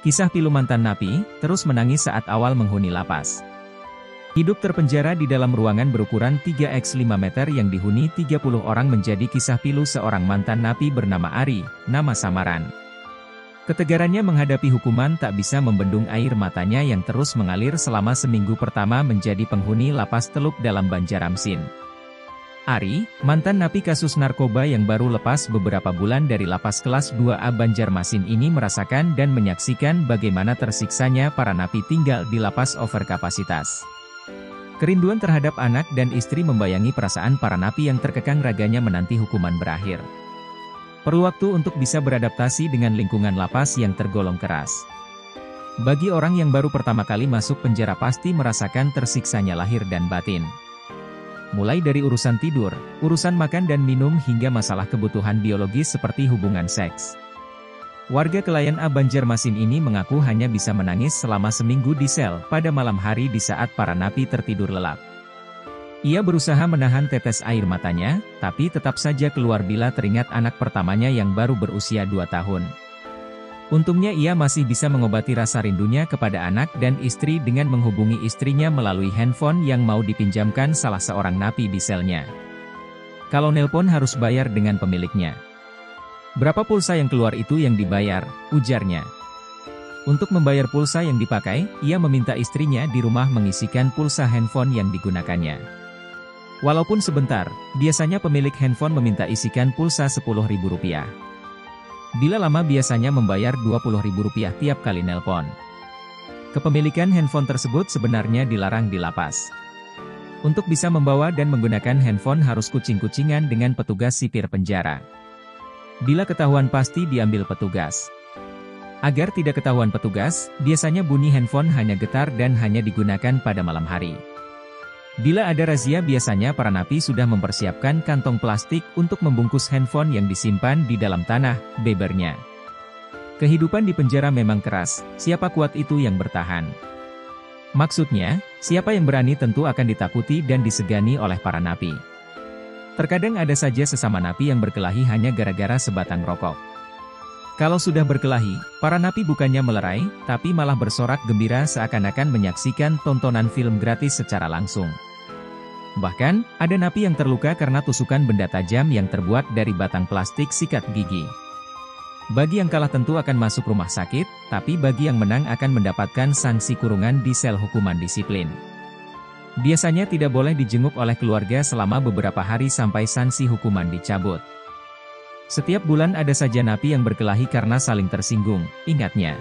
Kisah pilu mantan napi, terus menangis saat awal menghuni lapas. Hidup terpenjara di dalam ruangan berukuran 3x5 meter yang dihuni 30 orang menjadi kisah pilu seorang mantan napi bernama Ari, nama samaran. Ketegarannya menghadapi hukuman tak bisa membendung air matanya yang terus mengalir selama seminggu pertama menjadi penghuni lapas Teluk Dalam Banjarmasin. Ari, mantan napi kasus narkoba yang baru lepas beberapa bulan dari lapas kelas 2A Banjarmasin ini merasakan dan menyaksikan bagaimana tersiksanya para napi tinggal di lapas overkapasitas. Kerinduan terhadap anak dan istri membayangi perasaan para napi yang terkekang raganya menanti hukuman berakhir. Perlu waktu untuk bisa beradaptasi dengan lingkungan lapas yang tergolong keras. Bagi orang yang baru pertama kali masuk penjara pasti merasakan tersiksanya lahir dan batin. Mulai dari urusan tidur, urusan makan dan minum hingga masalah kebutuhan biologis seperti hubungan seks. Warga Kelayan A Banjarmasin ini mengaku hanya bisa menangis selama seminggu di sel pada malam hari di saat para napi tertidur lelap. Ia berusaha menahan tetes air matanya, tapi tetap saja keluar bila teringat anak pertamanya yang baru berusia 2 tahun. Untungnya ia masih bisa mengobati rasa rindunya kepada anak dan istri dengan menghubungi istrinya melalui handphone yang mau dipinjamkan salah seorang napi di selnya. Kalau nelpon harus bayar dengan pemiliknya. "Berapa pulsa yang keluar itu yang dibayar?" ujarnya. Untuk membayar pulsa yang dipakai, ia meminta istrinya di rumah mengisikan pulsa handphone yang digunakannya. Walaupun sebentar, biasanya pemilik handphone meminta isikan pulsa Rp10.000. Bila lama biasanya membayar Rp20.000 tiap kali nelpon. Kepemilikan handphone tersebut sebenarnya dilarang di lapas. Untuk bisa membawa dan menggunakan handphone harus kucing-kucingan dengan petugas sipir penjara. Bila ketahuan pasti diambil petugas. Agar tidak ketahuan petugas, biasanya bunyi handphone hanya getar dan hanya digunakan pada malam hari. Bila ada razia biasanya para napi sudah mempersiapkan kantong plastik untuk membungkus handphone yang disimpan di dalam tanah, bebernya. Kehidupan di penjara memang keras, siapa kuat itu yang bertahan. Maksudnya, siapa yang berani tentu akan ditakuti dan disegani oleh para napi. Terkadang ada saja sesama napi yang berkelahi hanya gara-gara sebatang rokok. Kalau sudah berkelahi, para napi bukannya melerai, tapi malah bersorak gembira seakan-akan menyaksikan tontonan film gratis secara langsung. Bahkan, ada napi yang terluka karena tusukan benda tajam yang terbuat dari batang plastik sikat gigi. Bagi yang kalah tentu akan masuk rumah sakit, tapi bagi yang menang akan mendapatkan sanksi kurungan di sel hukuman disiplin. Biasanya tidak boleh dijenguk oleh keluarga selama beberapa hari sampai sanksi hukuman dicabut. Setiap bulan ada saja napi yang berkelahi karena saling tersinggung, ingatnya.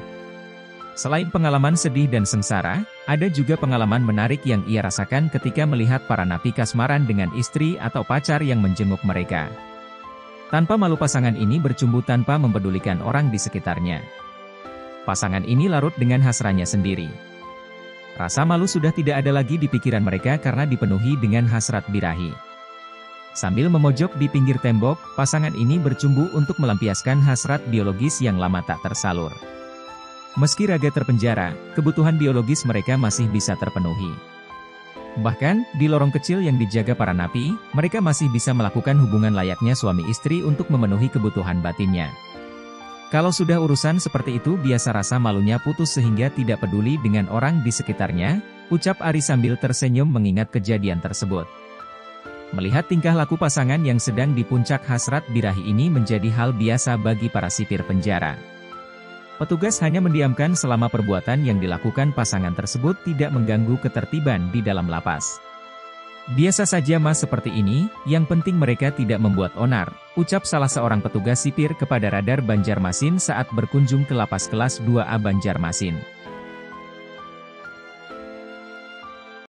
Selain pengalaman sedih dan sengsara, ada juga pengalaman menarik yang ia rasakan ketika melihat para napi kasmaran dengan istri atau pacar yang menjenguk mereka. Tanpa malu pasangan ini bercumbu tanpa mempedulikan orang di sekitarnya. Pasangan ini larut dengan hasratnya sendiri. Rasa malu sudah tidak ada lagi di pikiran mereka karena dipenuhi dengan hasrat birahi. Sambil memojok di pinggir tembok, pasangan ini bercumbu untuk melampiaskan hasrat biologis yang lama tak tersalur. Meski raga terpenjara, kebutuhan biologis mereka masih bisa terpenuhi. Bahkan, di lorong kecil yang dijaga para napi, mereka masih bisa melakukan hubungan layaknya suami istri untuk memenuhi kebutuhan batinnya. Kalau sudah urusan seperti itu biasa rasa malunya putus sehingga tidak peduli dengan orang di sekitarnya, ucap Ari sambil tersenyum mengingat kejadian tersebut. Melihat tingkah laku pasangan yang sedang di puncak hasrat birahi ini menjadi hal biasa bagi para sipir penjara. Petugas hanya mendiamkan selama perbuatan yang dilakukan pasangan tersebut tidak mengganggu ketertiban di dalam lapas. "Biasa saja mas seperti ini, yang penting mereka tidak membuat onar," ucap salah seorang petugas sipir kepada Radar Banjarmasin saat berkunjung ke lapas kelas 2A Banjarmasin.